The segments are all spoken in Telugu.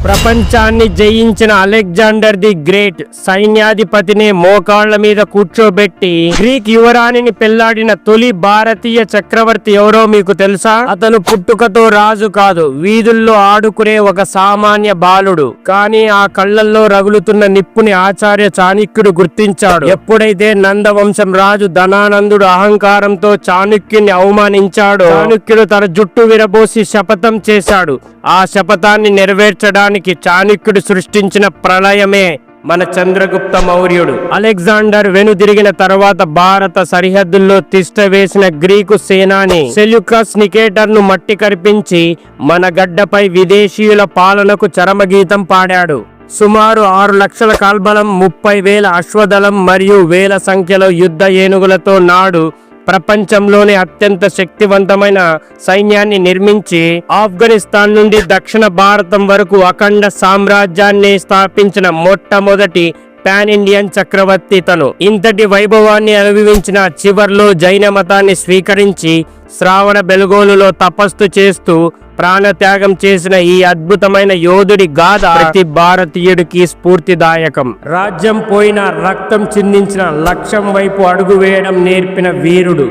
ప్రపంచాన్ని జయించిన అలెగ్జాండర్ ది గ్రేట్ సైన్యాధిపతిని మోకాళ్ల మీద కూర్చోబెట్టి గ్రీక్ యువరాణిని పెళ్లాడిన తొలి భారతీయ చక్రవర్తి ఎవరో మీకు తెలుసా? అతను పుట్టుకతో రాజు కాదు, వీధుల్లో ఆడుకునే ఒక సామాన్య బాలుడు. కానీ ఆ కళ్ళల్లో రగులుతున్న నిప్పుని ఆచార్య చాణక్యుడు గుర్తించాడు. ఎప్పుడైతే నందవంశం రాజు ధనానందుడు అహంకారంతో చాణక్యుని అవమానించాడో, చాణక్యుడు తన జుట్టు విరబోసి శపథం చేశాడు. ఆ శపథాన్ని నెరవేర్చడానికి చాణక్యుడు సృష్టించిన ప్రళయమే మన చంద్రగుప్త మౌర్యుడు. అలెగ్జాండర్ వెనుదిరిగిన తర్వాత భారత సరిహద్దుల్లో తిష్ట వేసిన గ్రీకు సేనాని సెల్యూకస్ నికేటర్ ను మట్టి కరిపించి మన గడ్డపై విదేశీయుల పాలనకు చరమగీతం పాడాడు. సుమారు 6 లక్షల కాల్బలం, 30,000 అశ్వదళం మరియు వేల సంఖ్యలో యుద్ధ ఏనుగులతో నాడు ప్రపంచంలోనే అత్యంత శక్తివంతమైన సైన్యాన్ని నిర్మించి ఆఫ్ఘనిస్తాన్ నుండి దక్షిణ భారతం వరకు అఖండ సామ్రాజ్యాన్ని స్థాపించిన మొట్టమొదటి పాన్ ఇండియన్ చక్రవర్తి తను. ఇంతటి వైభవాన్ని అనుభవించిన చివర్లో జైన మతాన్ని స్వీకరించి శ్రావణ బెల్గోలులో తపస్సు చేస్తూ ప్రాణత్యాగం చేసిన ఈ అద్భుతమైన యోధుడి గాథ ప్రతి భారతీయుడికి స్ఫూర్తిదాయకం. రాజ్యం పోయిన రక్తం చిందించిన లక్ష్యం వైపు అడుగు వేయడం నేర్పిన వీరుడు.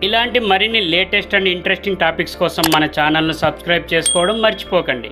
ఇలాంటి మరిన్ని లేటెస్ట్ అండ్ ఇంట్రెస్టింగ్ టాపిక్స్ కోసం మన ఛానల్ను సబ్స్క్రైబ్ చేసుకోవడం మర్చిపోకండి.